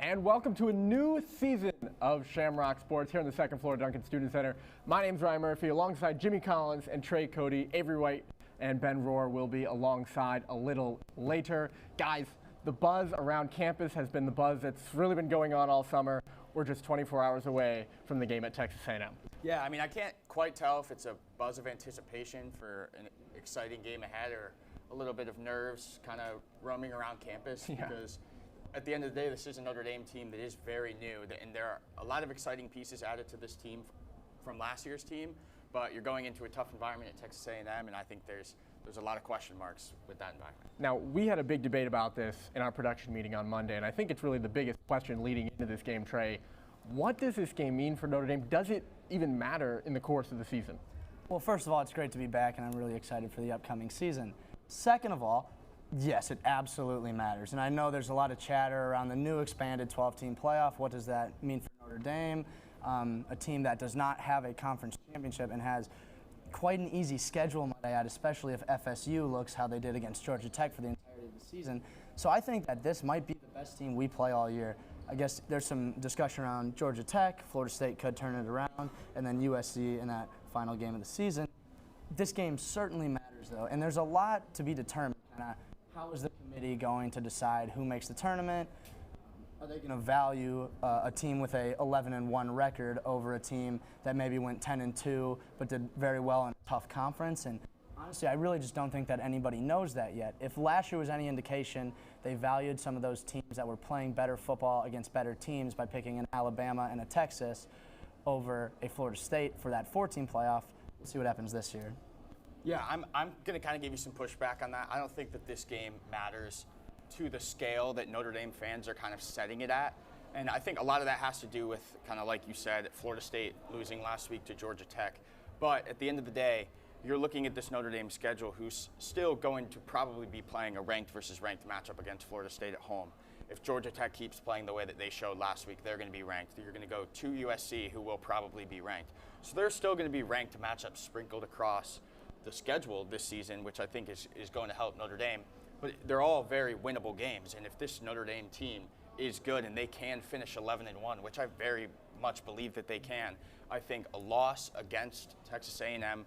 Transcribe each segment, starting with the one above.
And welcome to a new season of Shamrock Sports here on the second floor of Duncan Student Center. My name's Ryan Murphy, alongside Jimmy Collins and Trey Cody. Avery White and Ben Rohr will be alongside a little later. Guys, the buzz around campus has been the buzz that's really been going on all summer. We're just 24 hours away from the game at Texas A&M. Yeah, I mean, I can't quite tell if it's a buzz of anticipation for an exciting game ahead or a little bit of nerves kind of roaming around campus because at the end of the day, this is a Notre Dame team that is very new, and there are a lot of exciting pieces added to this team from last year's team, but you're going into a tough environment at Texas A&M, and I think there's a lot of question marks with that environment. Now, we had a big debate about this in our production meeting on Monday, and I think it's really the biggest question leading into this game, Trey. What does this game mean for Notre Dame? Does it even matter in the course of the season? Well, first of all, it's great to be back, and I'm really excited for the upcoming season. Second of all, yes, it absolutely matters. And I know there's a lot of chatter around the new expanded 12-team playoff. What does that mean for Notre Dame? A team that does not have a conference championship and has quite an easy schedule, might I add, especially if FSU looks how they did against Georgia Tech for the entirety of the season. So I think that this might be the best team we play all year. I guess there's some discussion around Georgia Tech. Florida State could turn it around, and then USC in that final game of the season. This game certainly matters, though, and there's a lot to be determined. How is the committee going to decide who makes the tournament? Are they going to value a team with a 11-1 record over a team that maybe went 10-2 but did very well in a tough conference? And honestly, I really just don't think that anybody knows that yet. If last year was any indication, they valued some of those teams that were playing better football against better teams by picking an Alabama and a Texas over a Florida State for that 14 playoff. We'll see what happens this year. Yeah, I'm going to kind of give you some pushback on that. I don't think that this game matters to the scale that Notre Dame fans are kind of setting it at. And I think a lot of that has to do with, kind of like you said, Florida State losing last week to Georgia Tech. But at the end of the day, you're looking at this Notre Dame schedule who's still going to probably be playing a ranked versus ranked matchup against Florida State at home. If Georgia Tech keeps playing the way that they showed last week, they're going to be ranked. You're going to go to USC, who will probably be ranked. So there's still going to be ranked matchups sprinkled across the schedule this season, which I think is going to help Notre Dame. But they're all very winnable games, and if this Notre Dame team is good and they can finish 11-1, which I very much believe that they can, I think a loss against Texas A&M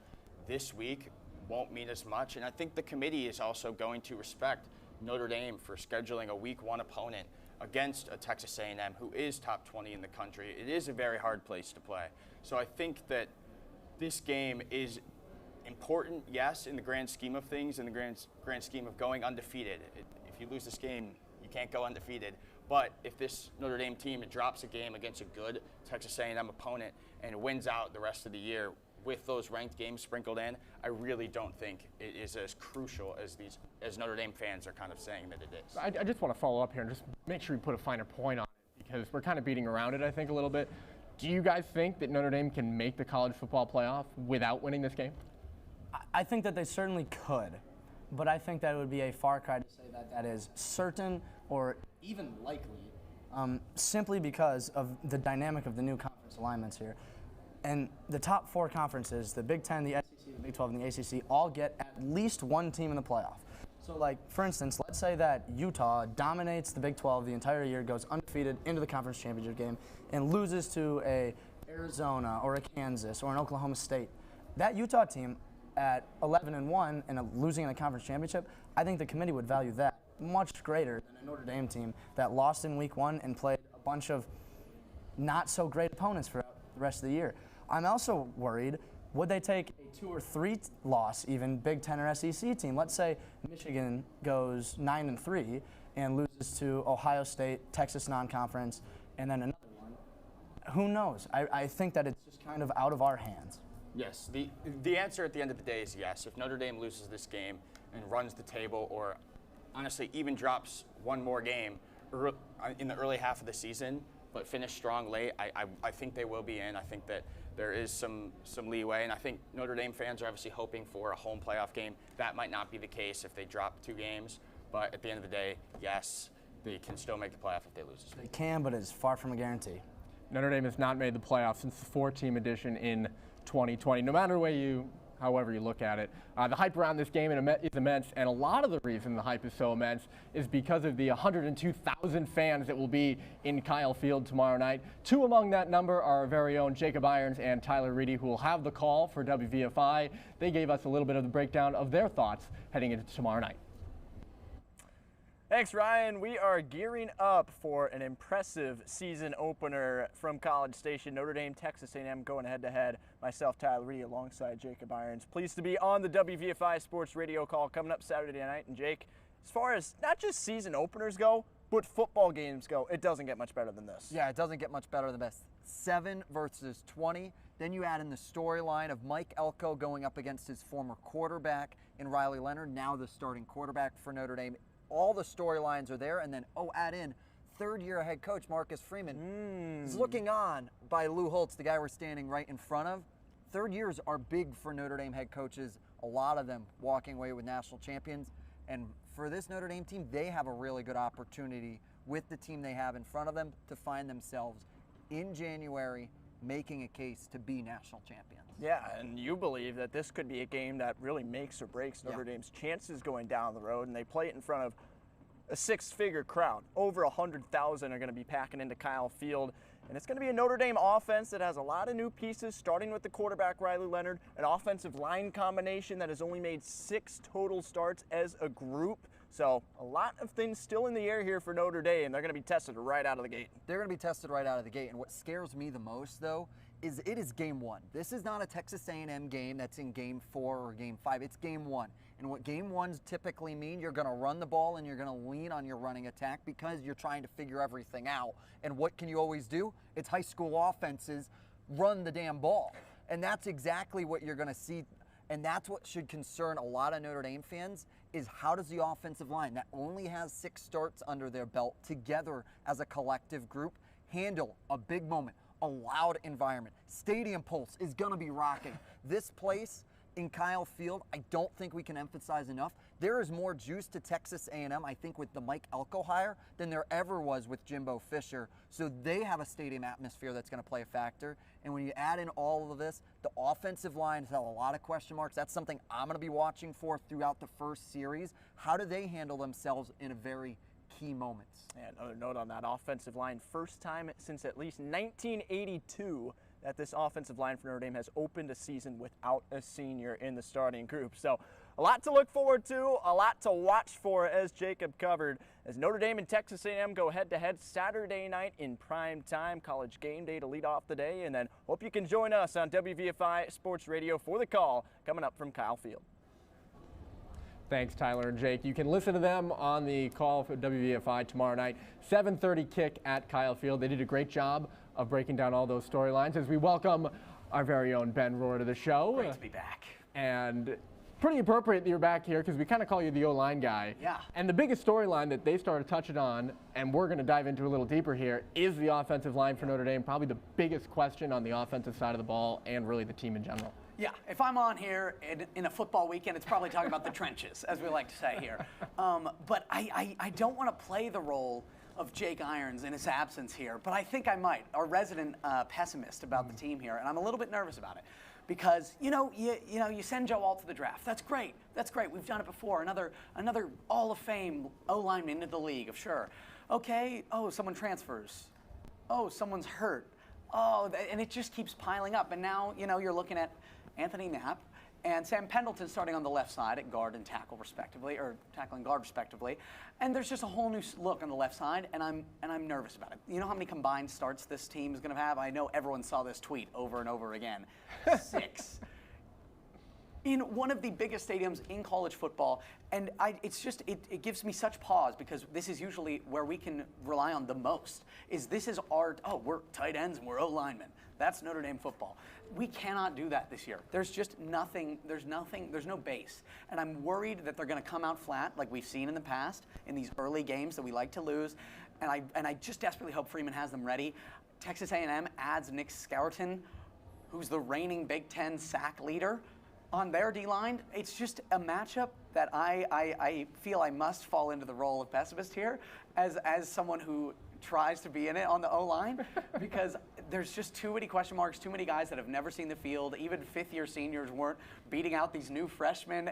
this week won't mean as much. And I think the committee is also going to respect Notre Dame for scheduling a week one opponent against a Texas A&M who is top 20 in the country. It is a very hard place to play. So I think that this game is important, yes, in the grand scheme of things, in the grand scheme of going undefeated. If you lose this game, you can't go undefeated. But if this Notre Dame team drops a game against a good Texas A&M opponent and wins out the rest of the year with those ranked games sprinkled in, I really don't think it is as crucial as Notre Dame fans are kind of saying that it is. I just want to follow up here and just make sure we put a finer point on it because we're kind of beating around it, I think, a little bit. Do you guys think that Notre Dame can make the college football playoff without winning this game? I think that they certainly could, but I think that it would be a far cry to say that that is certain or even likely, simply because of the dynamic of the new conference alignments here. And the top four conferences, the Big Ten, the SEC, the Big 12, and the ACC, all get at least one team in the playoff. So, like, for instance, let's say that Utah dominates the Big 12 the entire year, goes undefeated into the conference championship game, and loses to a Arizona or a Kansas or an Oklahoma State. That Utah team at 11-1 and losing in the conference championship, I think the committee would value that much greater than a Notre Dame team that lost in week one and played a bunch of not so great opponents for the rest of the year. I'm also worried, would they take a 2 or 3 loss, even Big Ten or SEC team? Let's say Michigan goes 9-3 and loses to Ohio State, Texas non-conference, and then another one. Who knows? I think that it's just kind of out of our hands. Yes, the answer at the end of the day is yes. If Notre Dame loses this game and runs the table, or honestly even drops one more game in the early half of the season, but finish strong late, I think they will be in. I think that there is some leeway, and I think Notre Dame fans are obviously hoping for a home playoff game. That might not be the case if they drop 2 games, but at the end of the day, yes, they can still make the playoff if they lose this week. They can, but it's far from a guarantee. Notre Dame has not made the playoffs since the 4-team edition in 2020. No matter the way you however you look at it. The hype around this game is immense, and a lot of the reason the hype is so immense is because of the 102,000 fans that will be in Kyle Field tomorrow night. Two among that number are our very own Jacob Irons and Tyler Reedy, who will have the call for WVFI. They gave us a little bit of the breakdown of their thoughts heading into tomorrow night. Thanks, Ryan. We are gearing up for an impressive season opener from College Station. Notre Dame, Texas A&M going head-to-head. Myself, Tyler Reedy, alongside Jacob Irons. Pleased to be on the WVFI Sports Radio call coming up Saturday night. And Jake, as far as not just season openers go, but football games go, it doesn't get much better than this. Yeah, it doesn't get much better than this. 7 versus 20. Then you add in the storyline of Mike Elko going up against his former quarterback in Riley Leonard, now the starting quarterback for Notre Dame. All the storylines are there, and then, add in third-year head coach Marcus Freeman is looking on by Lou Holtz, the guy we're standing right in front of. Third years are big for Notre Dame head coaches, a lot of them walking away with national champions. And for this Notre Dame team, they have a really good opportunity with the team they have in front of them to find themselves in January making a case to be national champions. Yeah, and you believe that this could be a game that really makes or breaks Notre Dame's chances going down the road, and they play it in front of a 6-figure crowd. Over 100,000 are going to be packing into Kyle Field, and it's going to be a Notre Dame offense that has a lot of new pieces, starting with the quarterback Riley Leonard, an offensive line combination that has only made 6 total starts as a group. So a lot of things still in the air here for Notre Dame. They're going to be tested right out of the gate. They're going to be tested right out of the gate, and what scares me the most, though, is it is game 1. This is not a Texas A&M game that's in game 4 or game 5. It's game 1. And what game 1s typically mean, you're going to run the ball and you're going to lean on your running attack because you're trying to figure everything out. And what can you always do? It's high school offenses run the damn ball. And that's exactly what you're going to see. And that's what should concern a lot of Notre Dame fans, is how does the offensive line that only has 6 starts under their belt together as a collective group handle a big moment, a loud environment. Stadium pulse is going to be rocking. This place in Kyle Field, I don't think we can emphasize enough. There is more juice to Texas A&M, I think, with the Mike Elko hire than there ever was with Jimbo Fisher. So they have a stadium atmosphere that's going to play a factor. And when you add in all of this, the offensive line has had a lot of question marks. That's something I'm going to be watching for throughout the first series. How do they handle themselves in a very key moments? And another note on that offensive line, first time since at least 1982 that this offensive line for Notre Dame has opened a season without a senior in the starting group. So a lot to look forward to, a lot to watch for, as Jacob covered, as Notre Dame and Texas A&M go head-to-head Saturday night in prime time, College game day to lead off the day. And then hope you can join us on WVFI Sports Radio for the call coming up from Kyle Field. Thanks, Tyler and Jake. You can listen to them on the call for WVFI tomorrow night, 7:30 kick at Kyle Field. They did a great job of breaking down all those storylines as we welcome our very own Ben Rohr to the show. Great to be back. And pretty appropriate that you're back here because we kind of call you the O-line guy. Yeah. And the biggest storyline that they started touching on, and we're going to dive into a little deeper here, is the offensive line for Notre Dame. Probably the biggest question on the offensive side of the ball and really the team in general. Yeah, if I'm on here in a football weekend, it's probably talking about the trenches, as we like to say here. But I don't want to play the role of Jake Irons in his absence here, but I think I might. Our resident pessimist about the team here, and I'm a little bit nervous about it. Because you send Joe Alt to the draft. That's great. That's great. We've done it before. Another Hall of Fame O-lineman into the league, sure. Okay. Oh, someone transfers. Oh, someone's hurt. Oh, and it just keeps piling up. And now you're looking at Anthony Knapp and Sam Pendleton starting on the left side at guard and tackle respectively, or tackle and guard respectively. And there's just a whole new look on the left side, and I'm nervous about it. You know how many combined starts this team is going to have? I know everyone saw this tweet over and over again. 6. In one of the biggest stadiums in college football, and it gives me such pause because this is usually where we can rely on the most. We're tight ends and we're O-linemen. That's Notre Dame football. We cannot do that this year. There's just nothing, there's no base. And I'm worried that they're going to come out flat like we've seen in the past in these early games that we like to lose. And I just desperately hope Freeman has them ready. Texas A&M adds Nick Scourton, who's the reigning Big Ten sack leader, on their D-line. It's just a matchup that I feel I must fall into the role of pessimist here as someone who tries to be in it on the O-line, because there's just too many question marks, too many guys that have never seen the field. Even fifth-year seniors weren't beating out these new freshmen.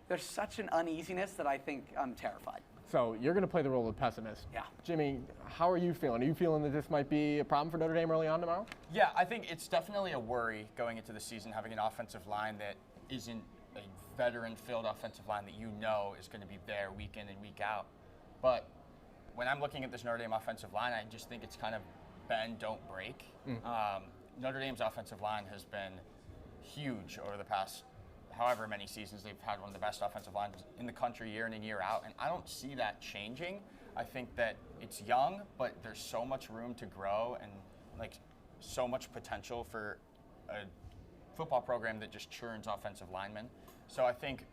There's such an uneasiness that I think I'm terrified. So you're going to play the role of pessimist. Yeah. Jimmy, how are you feeling? Are you feeling that this might be a problem for Notre Dame early on tomorrow? Yeah, I think it's definitely a worry going into the season having an offensive line that isn't a veteran-filled offensive line that you know is going to be there week in and week out. But when I'm looking at this Notre Dame offensive line, I just think it's kind of bend, don't break. Notre Dame's offensive line has been huge over the past however many seasons. They've had one of the best offensive lines in the country year in and year out, and I don't see that changing. I think that it's young, but there's so much room to grow and like so much potential for a football program that just churns offensive linemen. So I think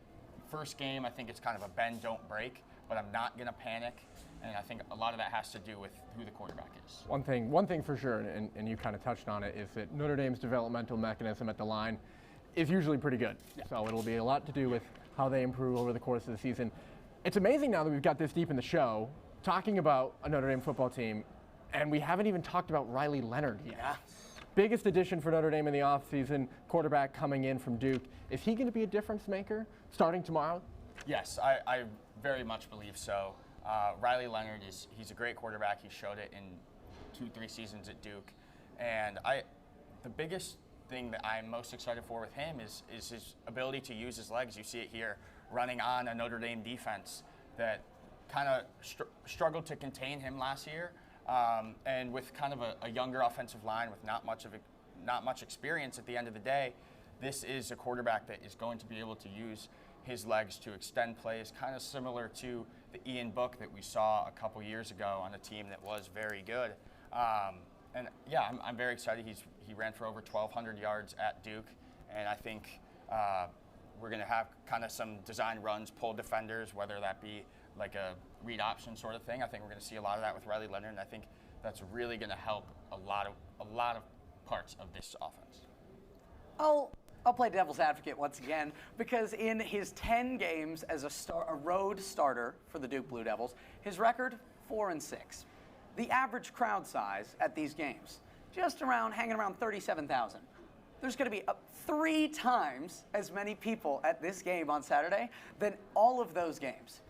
first game, I think it's kind of a bend, don't break, but I'm not going to panic. And I think a lot of that has to do with who the quarterback is. One thing for sure, and you kind of touched on it, is that Notre Dame's developmental mechanism at the line is usually pretty good. Yeah. So it'll be a lot to do with how they improve over the course of the season. It's amazing now that we've got this deep in the show, talking about a Notre Dame football team, and we haven't even talked about Riley Leonard yet. Yeah. Biggest addition for Notre Dame in the offseason, quarterback coming in from Duke. Is he going to be a difference maker starting tomorrow? Yes, I very much believe so. Riley Leonard he's a great quarterback. He showed it in 2-3 seasons at Duke. And the biggest thing that I'm most excited for with him is his ability to use his legs. You see it here, running on a Notre Dame defense that kind of struggled to contain him last year. And with kind of a younger offensive line with not much experience at the end of the day, this is a quarterback that is going to be able to use his legs to extend plays, kind of similar to the Ian Book that we saw a couple years ago on a team that was very good. And yeah, I'm very excited. He ran for over 1,200 yards at Duke, and I think we're going to have kind of some design runs, pull defenders, whether that be like a read option sort of thing. I think we're going to see a lot of that with Riley Leonard, and I think that's really going to help a lot of parts of this offense. I'll play devil's advocate once again, because in his 10 games as a road starter for the Duke Blue Devils, his record 4-6. The average crowd size at these games, just hanging around 37,000. There's going to be 3 times as many people at this game on Saturday than all of those games.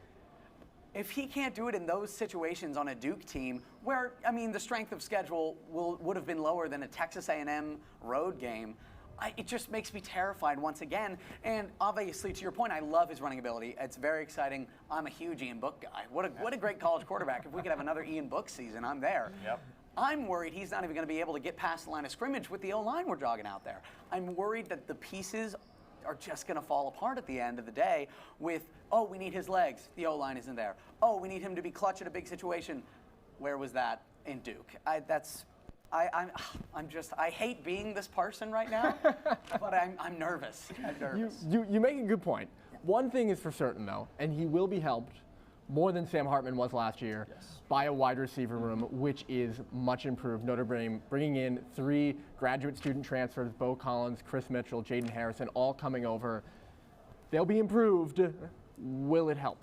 If he can't do it in those situations on a Duke team, where, I mean, the strength of schedule would have been lower than a Texas A&M road game, it just makes me terrified once again. And obviously, to your point, I love his running ability. It's very exciting. I'm a huge Ian Book guy. What a great college quarterback. If we could have another Ian Book season, I'm there. Yep. I'm worried he's not even going to be able to get past the line of scrimmage with the O-line we're jogging out there. I'm worried that the pieces are just going to fall apart at the end of the day with, oh, we need his legs. The O-line isn't there. Oh, we need him to be clutch in a big situation. Where was that in Duke? I hate being this person right now, but I'm nervous. I'm nervous. You make a good point. One thing is for certain, though, and he will be helped more than Sam Hartman was last year by a wide receiver room, which is much improved. Notre Dame bringing in 3 graduate student transfers, Bo Collins, Chris Mitchell, Jaden Harrison, all coming over. They'll be improved. Will it help?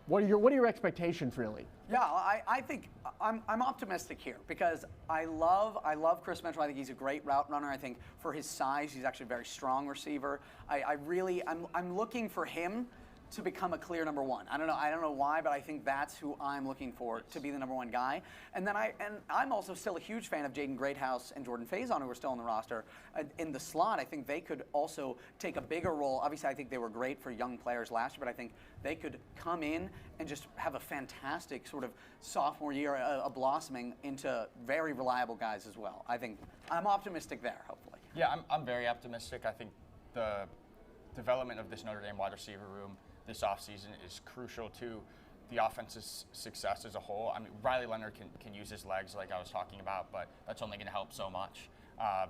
What are your expectations, really? Yeah, I think I'm optimistic here because I love Chris Mitchell. I think he's a great route runner. I think for his size, he's actually a very strong receiver. I'm looking for him to become a clear number 1. I don't know why, but I think that's who I'm looking for to be the number 1 guy. And then I'm also still a huge fan of Jaden Greathouse and Jordan Faison, who are still on the roster. In the slot, I think they could also take a bigger role. Obviously, I think they were great for young players last year, but I think they could come in and just have a fantastic sort of sophomore year, a blossoming into very reliable guys as well. I think I'm optimistic there, hopefully. Yeah, I'm very optimistic. I think the development of this Notre Dame wide receiver room this offseason is crucial to the offense's success as a whole. I mean, Riley Leonard can use his legs like I was talking about, but that's only going to help so much.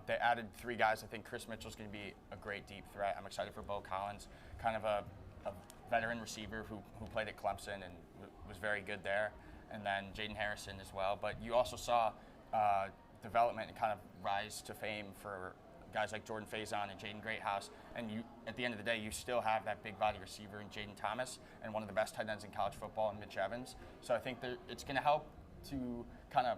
They added 3 guys. I think Chris Mitchell's going to be a great deep threat. I'm excited for Bo Collins, kind of a veteran receiver who played at Clemson and was very good there. And then Jaden Harrison as well. But you also saw development and kind of rise to fame for guys like Jordan Faison and Jaden Greathouse, and at the end of the day, you still have that big body receiver in Jaden Thomas and one of the best tight ends in college football in Mitch Evans. So I think that it's going to help to kind of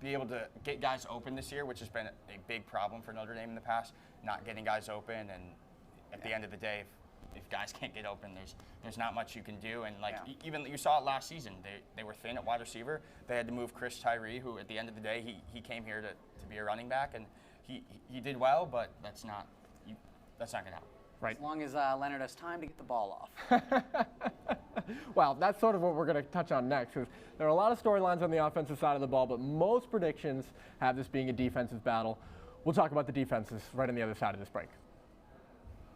be able to get guys open this year, which has been a big problem for Notre Dame in the past, not getting guys open. And at the end of the day, if guys can't get open, there's not much you can do. And even you saw it last season, they were thin at wide receiver. They had to move Chris Tyree, who at the end of the day he came here to be a running back, and he did well, but that's not going to happen. Right. As long as Leonard has time to get the ball off. Well, that's sort of what we're going to touch on next, because there are a lot of storylines on the offensive side of the ball, but most predictions have this being a defensive battle. We'll talk about the defenses right on the other side of this break.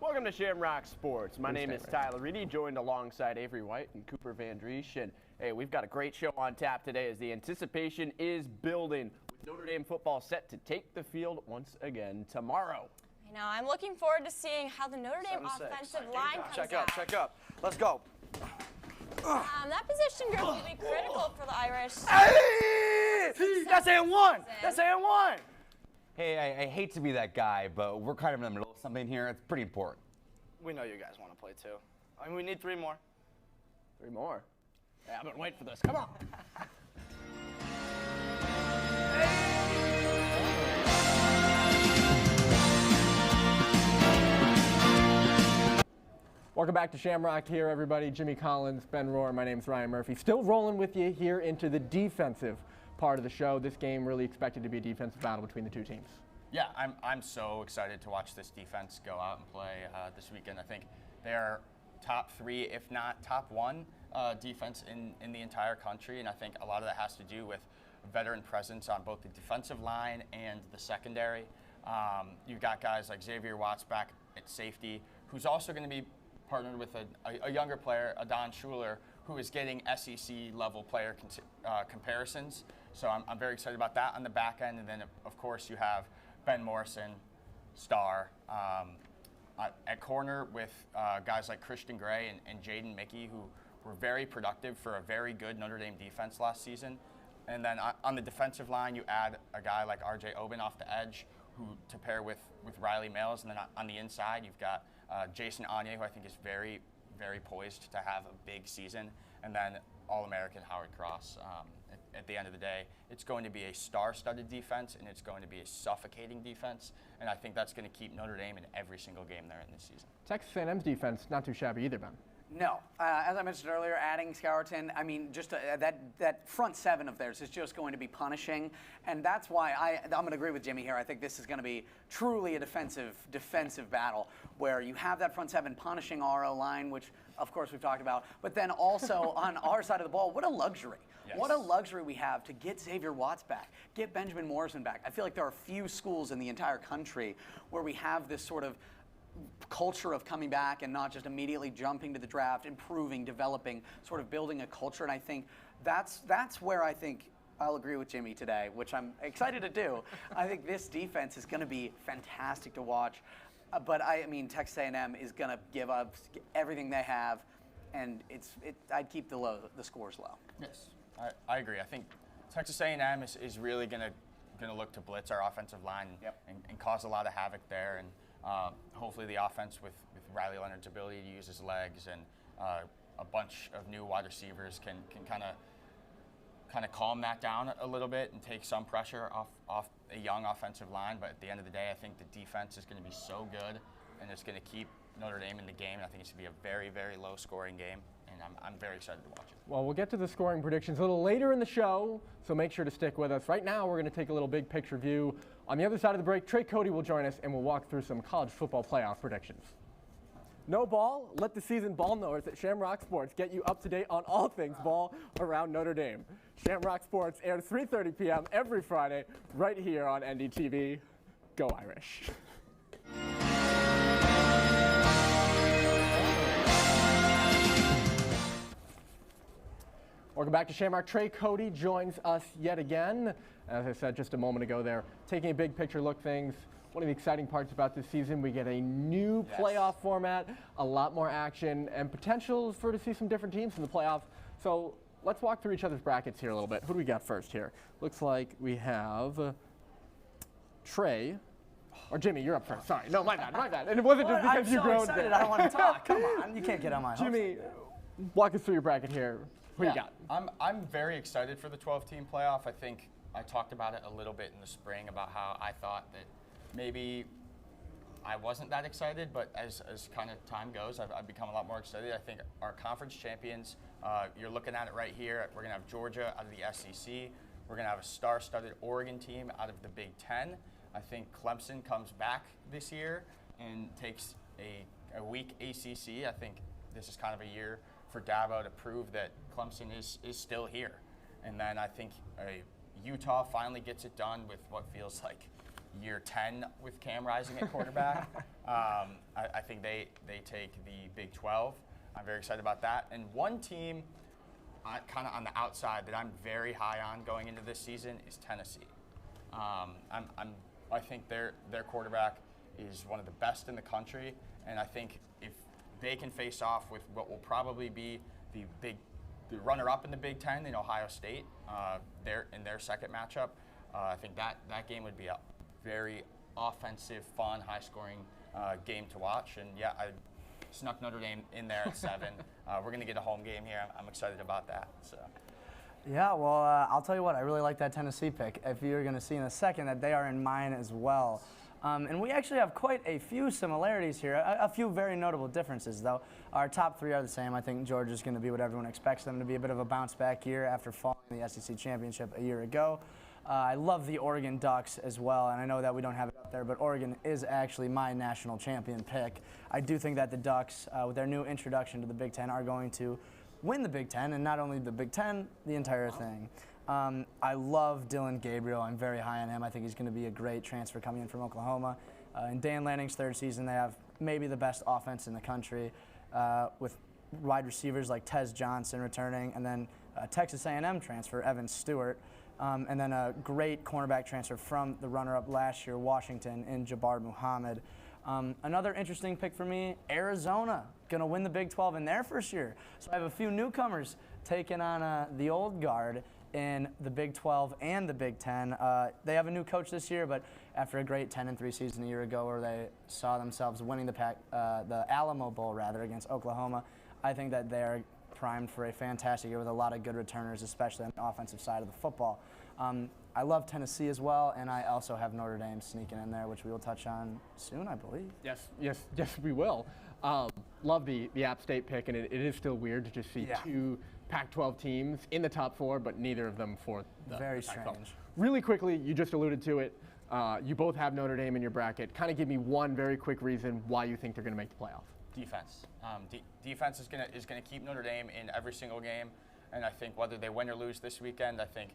Welcome to Shamrock Sports. My name is right. Tyler Reedy, joined alongside Avery White and Cooper Van Driesch. And hey, we've got a great show on tap today as the anticipation is building with Notre Dame football set to take the field once again tomorrow. I know. I'm looking forward to seeing how the Notre Dame offensive line comes out. Check up. Let's go. That position group will be critical for the Irish. Hey! That's and1. That's and1. Hey, I hate to be that guy, but we're kind of in the middle of something here. It's pretty important. We know you guys want to play too. I mean, we need 3 more. 3 more. Yeah, I've been waiting for this. Come on. Welcome back to Shamrock here, everybody. Jimmy Collins, Ben Rohr, my name's Ryan Murphy. Still rolling with you here into the defensive part of the show. This game really expected to be a defensive battle between the two teams. Yeah, I'm so excited to watch this defense go out and play this weekend. I think they're top 3, if not top 1 defense in the entire country, and I think a lot of that has to do with veteran presence on both the defensive line and the secondary. You've got guys like Xavier Watts back at safety, who's also going to be partnered with a younger player, Adon Schuler, who is getting SEC level player comparisons. So I'm very excited about that on the back end. And then, of course, you have Ben Morrison, star, at corner with guys like Christian Gray and Jaden Mickey, who were very productive for a very good Notre Dame defense last season. And then on the defensive line, you add a guy like R.J. Oben off the edge, who to pair with Riley Mills. And then on the inside, you've got Jason Anye, who I think is very, very poised to have a big season. And then All-American Howard Cross. At the end of the day, it's going to be a star-studded defense, and it's going to be a suffocating defense. And I think that's going to keep Notre Dame in every single game they're in this season. Texas A&M's defense, not too shabby either, Ben. No. As I mentioned earlier, adding Scourton, I mean, just that front 7 of theirs is just going to be punishing. And that's why I'm going to agree with Jimmy here. I think this is going to be truly a defensive battle where you have that front 7 punishing our O-line, which, of course, we've talked about. But then also on our side of the ball, what a luxury. Yes. What a luxury we have to get Xavier Watts back, get Benjamin Morrison back. I feel like there are few schools in the entire country where we have this sort of culture of coming back and not just immediately jumping to the draft, improving, developing, sort of building a culture. And I think that's where I think I'll agree with Jimmy today, which I'm excited to do. I think this defense is going to be fantastic to watch. But I mean, Texas A&M is going to give up everything they have, and I'd keep the scores low. Yes, I agree. I think Texas A&M is really going to look to blitz our offensive line and cause a lot of havoc there. And hopefully the offense with Riley Leonard's ability to use his legs and a bunch of new wide receivers can kind of calm that down a little bit and take some pressure off a young offensive line. But at the end of the day, I think the defense is going to be so good and it's going to keep Notre Dame in the game. And I think it's going to be a very, very low scoring game. And I'm very excited to watch it. Well, we'll get to the scoring predictions a little later in the show, so make sure to stick with us. Right now, we're going to take a little big picture view. On the other side of the break, Trey Cody will join us, and we'll walk through some college football playoff predictions. No ball? Let the seasoned ball knowers at Shamrock Sports get you up to date on all things ball around Notre Dame. Shamrock Sports airs 3:30 p.m. every Friday right here on NDTV. Go Irish. Welcome back to Shamrock. Trey Cody joins us yet again. As I said just a moment ago there, taking a big picture look things. One of the exciting parts about this season, we get a new playoff format, a lot more action, and potential to see some different teams in the playoffs. So let's walk through each other's brackets here a little bit. Who do we got first here? Looks like we have Trey. Or Jimmy, you're up first. Sorry. No, my bad. And it wasn't just because you groaned. I'm so excited. I don't want to talk. Come on. You can't get on my hopes. Jimmy, walk us through your bracket here. Who you got? I'm very excited for the 12-team playoff. I think I talked about it a little bit in the spring about how I thought that maybe I wasn't that excited, but as kind of time goes, I've become a lot more excited. I think our conference champions, you're looking at it right here. We're going to have Georgia out of the SEC. We're going to have a star-studded Oregon team out of the Big Ten. I think Clemson comes back this year and takes a weak ACC. I think this is kind of a year for Dabo to prove that Clemson is still here. And then I think Utah finally gets it done with what feels like year 10 with Cam Rising at quarterback. I think they take the Big 12. I'm very excited about that. And one team kind of on the outside that I'm very high on going into this season is Tennessee. I think their quarterback is one of the best in the country, and I think if they can face off with what will probably be the runner-up in the Big Ten in Ohio State, in their second matchup, I think that game would be a very offensive, fun, high-scoring game to watch. And yeah, I snuck Notre Dame in there at 7. We're going to get a home game here. I'm excited about that. So. Yeah, well, I'll tell you what, I really like that Tennessee pick. If you're going to see in a second that they are in mine as well. And we actually have quite a few similarities here, a few very notable differences, though. Our top 3 are the same. I think Georgia's going to be what everyone expects them to be, a bit of a bounce-back year after falling in the SEC championship a year ago. I love the Oregon Ducks as well, and I know that we don't have it up there, but Oregon is actually my national champion pick. I do think that the Ducks, with their new introduction to the Big Ten, are going to win the Big Ten, and not only the Big Ten, the entire thing. I love Dylan Gabriel. I'm very high on him. I think he's going to be a great transfer coming in from Oklahoma. In Dan Lanning's 3rd season, they have maybe the best offense in the country, with wide receivers like Tez Johnson returning, and then Texas A&M transfer, Evan Stewart, and then a great cornerback transfer from the runner-up last year, Washington, in Jabbar Muhammad. Another interesting pick for me, Arizona, going to win the Big 12 in their first year. So I have a few newcomers taking on the old guard in the Big 12 and the Big 10. They have a new coach this year, but after a great 10-3 season a year ago where they saw themselves winning the Alamo Bowl against Oklahoma, I think that they're primed for a fantastic year with a lot of good returners, especially on the offensive side of the football. I love Tennessee as well, and I also have Notre Dame sneaking in there, which we will touch on soon, I believe. Yes, we will. Love the App State pick, and it is still weird to just see 2 Pac-12 teams in the top 4, but neither of them for the Very Pac-12. strange. Really quickly, you just alluded to it. You both have Notre Dame in your bracket. Kind of give me one very quick reason why you think they're going to make the playoff. Defense. Defense is gonna keep Notre Dame in every single game, and I think whether they win or lose this weekend, I think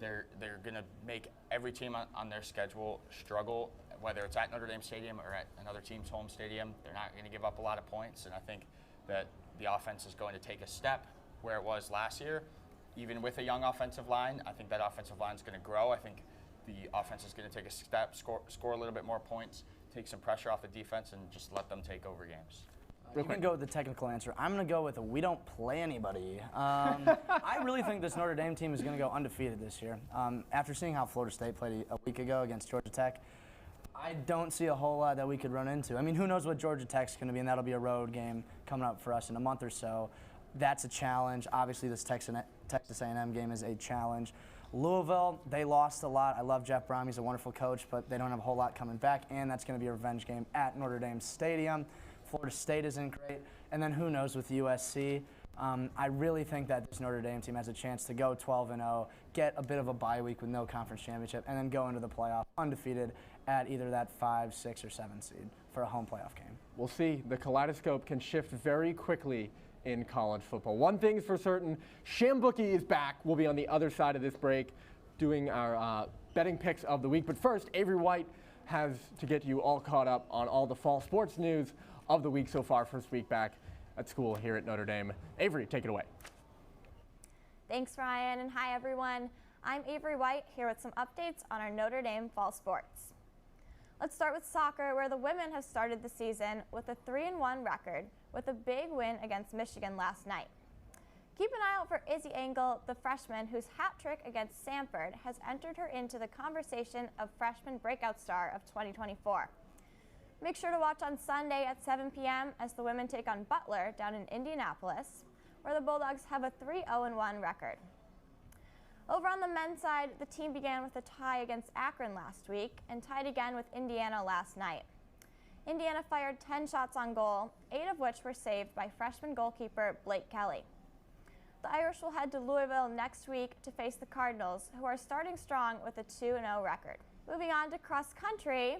they're gonna make every team on their schedule struggle, whether it's at Notre Dame Stadium or at another team's home stadium. They're not going to give up a lot of points, and I think that the offense is going to take a step where it was last year. Even with a young offensive line, I think that offensive line is going to grow. I think the offense is going to take a step, score a little bit more points, take some pressure off the defense, and just let them take over games. You can go with the technical answer. I'm going to go with we don't play anybody. I really think this Notre Dame team is going to go undefeated this year. After seeing how Florida State played a week ago against Georgia Tech, I don't see a whole lot that we could run into. I mean, who knows what Georgia Tech's going to be, and that'll be a road game coming up for us in a month or so. That's a challenge. Obviously, this Texas A&M game is a challenge. Louisville, they lost a lot. I love Jeff Brom. He's a wonderful coach, but they don't have a whole lot coming back, and that's going to be a revenge game at Notre Dame Stadium. Florida State isn't great. And then who knows with USC. I really think that this Notre Dame team has a chance to go 12-0, get a bit of a bye week with no conference championship, and then go into the playoff undefeated at either that 5, 6, or 7 seed for a home playoff game. We'll see. The kaleidoscope can shift very quickly in college football. One thing's for certain, Shambookie is back. We'll be on the other side of this break doing our betting picks of the week. But first, Avery White has to get you all caught up on all the fall sports news of the week so far, first week back at school here at Notre Dame. Avery, take it away. Thanks, Ryan, and hi, everyone. I'm Avery White here with some updates on our Notre Dame fall sports. Let's start with soccer, where the women have started the season with a 3-1 record with a big win against Michigan last night. Keep an eye out for Izzy Engel, the freshman whose hat trick against Samford has entered her into the conversation of freshman breakout star of 2024. Make sure to watch on Sunday at 7 p.m. as the women take on Butler down in Indianapolis, where the Bulldogs have a 3-0-1 record. Over on the men's side, the team began with a tie against Akron last week and tied again with Indiana last night. Indiana fired 10 shots on goal, 8 of which were saved by freshman goalkeeper Blake Kelly. The Irish will head to Louisville next week to face the Cardinals, who are starting strong with a 2-0 record. Moving on to cross country,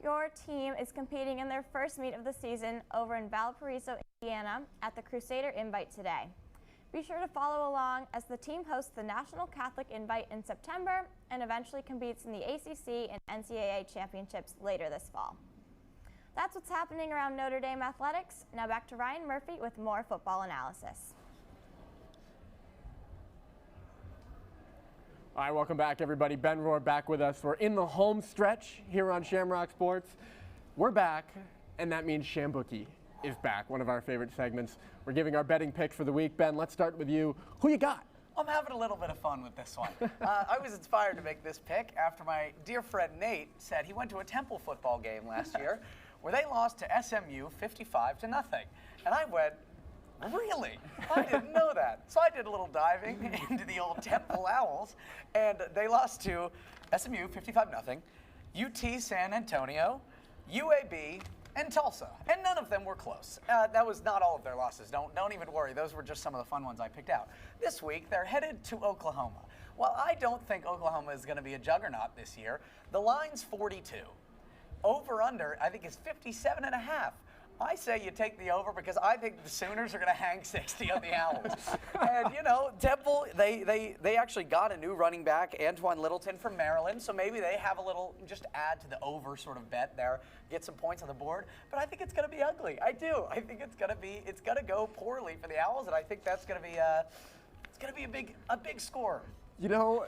your team is competing in their first meet of the season over in Valparaiso, Indiana at the Crusader Invite today. Be sure to follow along as the team hosts the National Catholic Invite in September and eventually competes in the ACC and NCAA championships later this fall. That's what's happening around Notre Dame athletics. Now back to Ryan Murphy with more football analysis. All right, welcome back, everybody. Ben Rohr back with us. We're in the home stretch here on Shamrock Sports. We're back, and that means Shambookie is back, one of our favorite segments. We're giving our betting picks for the week. Ben, let's start with you. Who you got? I'm having a little bit of fun with this one. I was inspired to make this pick after my dear friend Nate said he went to a Temple football game last year where they lost to SMU 55-0. And I went, really? I didn't know that. So I did a little diving into the old Temple Owls, and they lost to SMU 55-0, UT San Antonio, UAB, and Tulsa. And none of them were close. That was not all of their losses. Don't even worry. Those were just some of the fun ones I picked out. This week, they're headed to Oklahoma. While I don't think Oklahoma is going to be a juggernaut this year, the line's 42. Over-under, I think, is 57.5. I say you take the over because I think the Sooners are going to hang 60 on the Owls. And, you know, Temple, they actually got a new running back, Antoine Littleton from Maryland, so maybe they have a little, just add to the over sort of bet there, get some points on the board. But I think it's going to be ugly. I do. I think it's going to go poorly for the Owls, and I think that's going to be a big score. You know,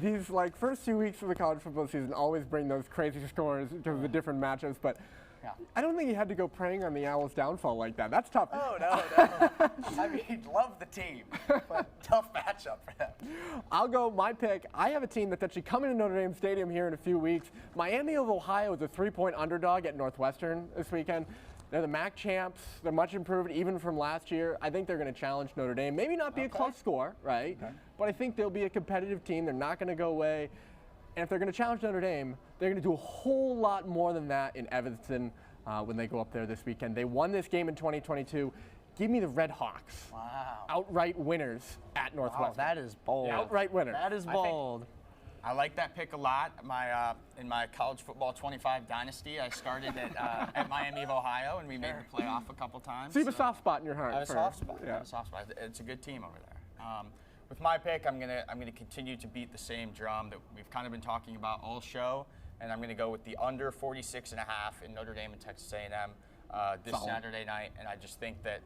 these first 2 weeks of the college football season always bring those crazy scores because of the different matchups, but yeah. I don't think you had to go preying on the Owls' downfall like that. That's tough. Oh, no. I mean, love the team, but tough matchup for them. I'll go my pick. I have a team that's actually coming to Notre Dame Stadium here in a few weeks. Miami of Ohio is a 3-point underdog at Northwestern this weekend. They're the MAC champs. They're much improved even from last year. I think they're going to challenge Notre Dame. Maybe not be a close score, right? Okay. But I think they'll be a competitive team. They're not going to go away. And if they're going to challenge Notre Dame, they're going to do a whole lot more than that in Evanston when they go up there this weekend. They won this game in 2022. Give me the Red Hawks. Wow. Outright winners at Northwestern. Wow, that is bold. Yeah, outright winner. That is bold. I like that pick a lot. In my college football 25 dynasty, I started at Miami of Ohio, and we made the playoff a couple times. So you have a soft spot in your heart. I have a soft spot. Yeah. I have a soft spot. It's a good team over there. With my pick, I'm gonna continue to beat the same drum that we've kind of been talking about all show, and I'm gonna go with the under 46.5 in Notre Dame and Texas A&M this Saturday night. And I just think that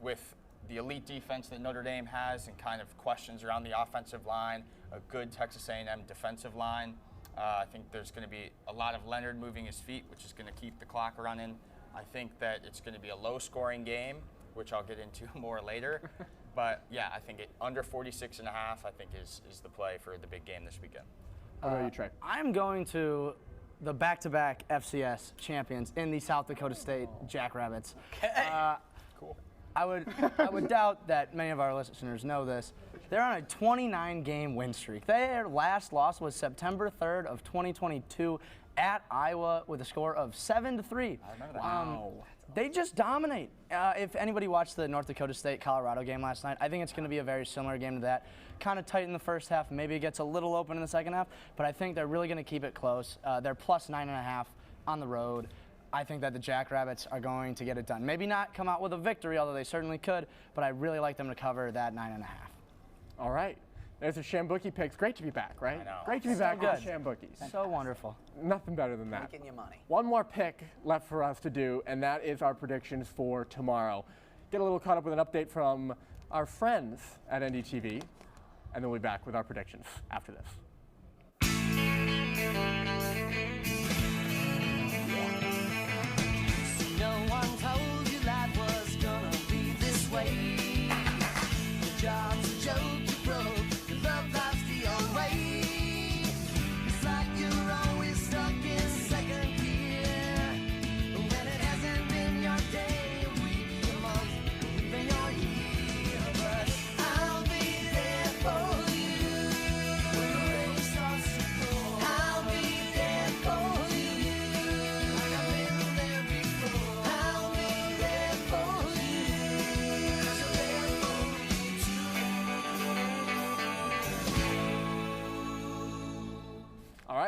with the elite defense that Notre Dame has and kind of questions around the offensive line, a good Texas A&M defensive line, I think there's going to be a lot of Leonard moving his feet, which is going to keep the clock running. I think that it's going to be a low-scoring game, which I'll get into more later. But, yeah, I think under 46.5, I think, is the play for the big game this weekend. How about you, Trey? I'm going to the back-to-back FCS champions in the South Dakota State Jackrabbits. Okay. Cool. I would doubt that many of our listeners know this. They're on a 29-game win streak. Their last loss was September 3rd of 2022 at Iowa with a score of 7-3. I remember that. Wow. They just dominate. If anybody watched the North Dakota State-Colorado game last night, I think it's going to be a very similar game to that. Kind of tight in the first half. Maybe it gets a little open in the second half, but I think they're really going to keep it close. They're plus 9.5 on the road. I think that the Jackrabbits are going to get it done. Maybe not come out with a victory, although they certainly could, but I really like them to cover that 9.5. All right. There's a Shambookie picks. Great to be back, right? I know. Great to be back with Shambookies. So wonderful. Nothing better than that. Making you money. One more pick left for us to do, and that is our predictions for tomorrow. Get a little caught up with an update from our friends at NDTV, and then we'll be back with our predictions after this. No one told you life was gonna be this way. Your job's a joke, you broke, your love life's the old way. It's like you're always stuck in second gear. When it hasn't been your day, a week, a month, even your year. But I'll be there for you.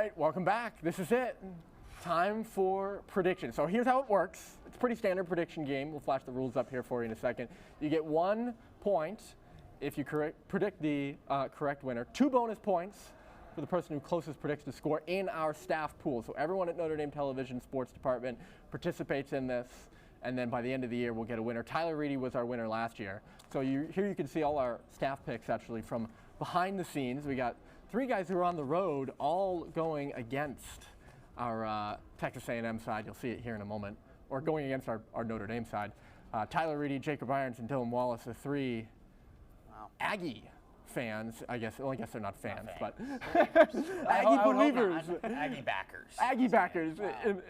right, welcome back. This is it. Time for prediction. So here's how it works. It's a pretty standard prediction game. We'll flash the rules up here for you in a second. You get 1 point if you predict the correct winner. 2 bonus points for the person who closest predicts the score in our staff pool. So everyone at Notre Dame Television Sports Department participates in this, and then by the end of the year we'll get a winner. Tyler Reedy was our winner last year. So here you can see all our staff picks actually from behind the scenes. We got 3 guys who are on the road all going against our Texas A&M side. You'll see it here in a moment. Or going against our Notre Dame side. Tyler Reedy, Jacob Irons, and Dylan Wallace, the 3 Aggie fans. I guess they're not fans, but Aggie believers. Aggie backers. Aggie backers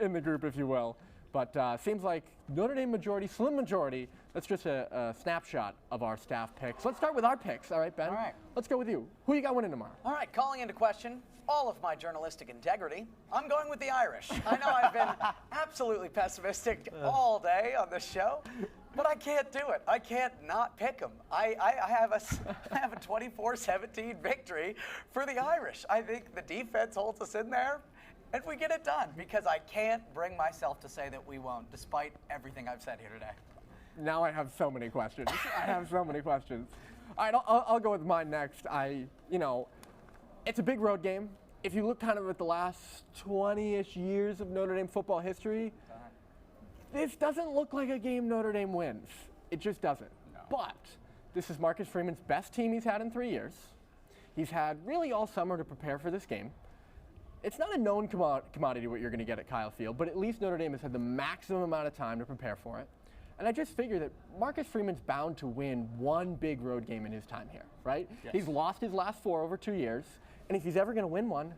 in the group, if you will. But seems like Notre Dame majority, slim majority. That's just a snapshot of our staff picks. Let's start with our picks. All right, Ben? All right. Let's go with you. Who you got winning tomorrow? All right, calling into question all of my journalistic integrity, I'm going with the Irish. I know I've been absolutely pessimistic all day on this show, but I can't do it. I can't not pick them. I have a 24-17 victory for the Irish. I think the defense holds us in there, and we get it done, because I can't bring myself to say that we won't, despite everything I've said here today. Now I have so many questions. I have so many questions. All right, I'll go with mine next. It's a big road game. If you look kind of at the last 20-ish years of Notre Dame football history, this doesn't look like a game Notre Dame wins. It just doesn't. No. But this is Marcus Freeman's best team he's had in 3 years. He's had really all summer to prepare for this game. It's not a known commodity what you're going to get at Kyle Field, but at least Notre Dame has had the maximum amount of time to prepare for it. And I just figure that Marcus Freeman's bound to win 1 big road game in his time here, right? Yes. He's lost his last 4 over 2 years, and if he's ever going to win one,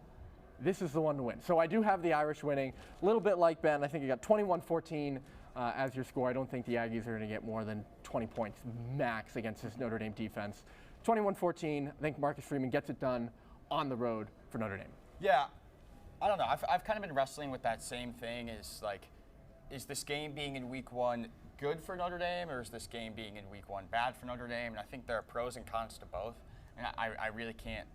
this is the one to win. So I do have the Irish winning. A little bit like Ben, I think you got 21-14 as your score. I don't think the Aggies are going to get more than 20 points max against this Notre Dame defense. 21-14, I think Marcus Freeman gets it done on the road for Notre Dame. Yeah, I don't know. I've kind of been wrestling with that same thing. Is this game being in week 1 good for Notre Dame, or is this game being in week 1 bad for Notre Dame? And I think there are pros and cons to both. And I really can't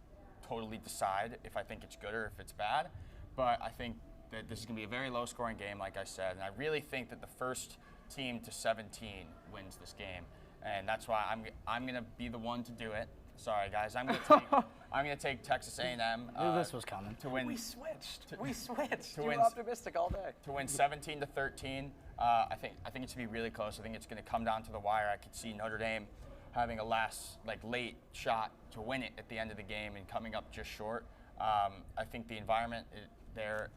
totally decide if I think it's good or if it's bad. But I think that this is going to be a very low-scoring game, like I said. And I really think that the first team to 17 wins this game. And that's why I'm going to be the one to do it. Sorry, guys. I'm going to take Texas A&M. Knew this was coming. To win. We switched. You were win, optimistic all day. To win 17-13. I think it's going to be really close. I think it's going to come down to the wire. I could see Notre Dame having a late shot to win it at the end of the game and coming up just short. I think the environment there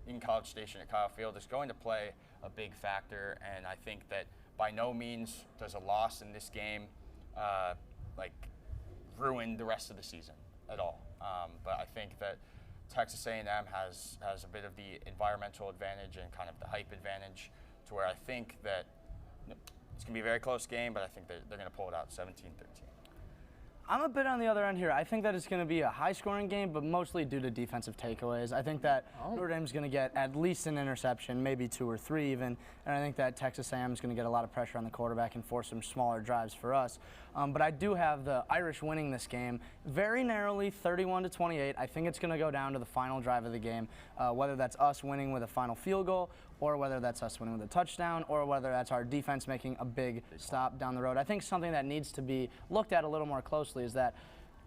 in College Station at Kyle Field is going to play a big factor, and I think that by no means does a loss in this game ruin the rest of the season at all. But I think that Texas A&M has a bit of the environmental advantage and kind of the hype advantage, to where I think that it's going to be a very close game, but I think they're going to pull it out 17-13. I'm a bit on the other end here. I think that it's going to be a high-scoring game, but mostly due to defensive takeaways. I think that Notre Dame's going to get at least an interception, maybe 2 or 3 even, and I think that Texas A&M is going to get a lot of pressure on the quarterback and force some smaller drives for us. But I do have the Irish winning this game very narrowly, 31-28. I think it's going to go down to the final drive of the game, whether that's us winning with a final field goal, or whether that's us winning with a touchdown, or whether that's our defense making a big stop down the road. I think something that needs to be looked at a little more closely is that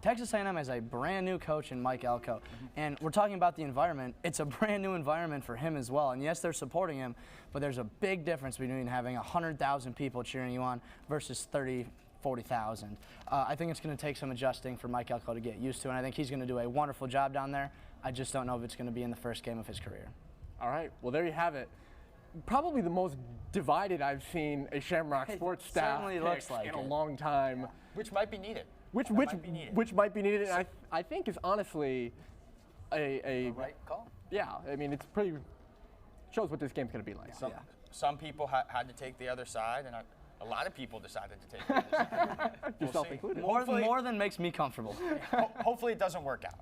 Texas A&M has a brand new coach in Mike Elko, and we're talking about the environment. It's a brand new environment for him as well, and yes, they're supporting him, but there's a big difference between having 100,000 people cheering you on versus 40,000. I think it's going to take some adjusting for Mike Elko to get used to, and I think he's going to do a wonderful job down there. I just don't know if it's going to be in the first game of his career. All right, well, there you have it. Probably the most divided I've seen a Shamrock sports staff in a long time. Which might be needed. Which might be needed, and I think is honestly a right call. Yeah, I mean, it's pretty, shows what this game's going to be like. Some people had to take the other side, and a lot of people decided to take the other side. Yourself included. More than makes me comfortable. Hopefully it doesn't work out.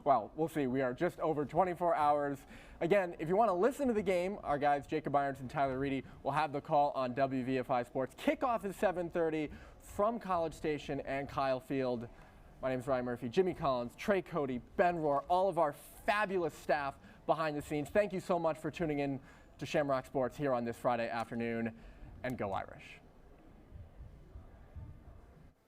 Well, we'll see. We are just over 24 hours. Again, if you want to listen to the game, our guys Jacob Irons and Tyler Reedy will have the call on WVFI Sports. Kickoff is 7:30 from College Station and Kyle Field. My name is Ryan Murphy, Jimmy Collins, Trey Cody, Ben Rohr, all of our fabulous staff behind the scenes. Thank you so much for tuning in to Shamrock Sports here on this Friday afternoon, and go Irish.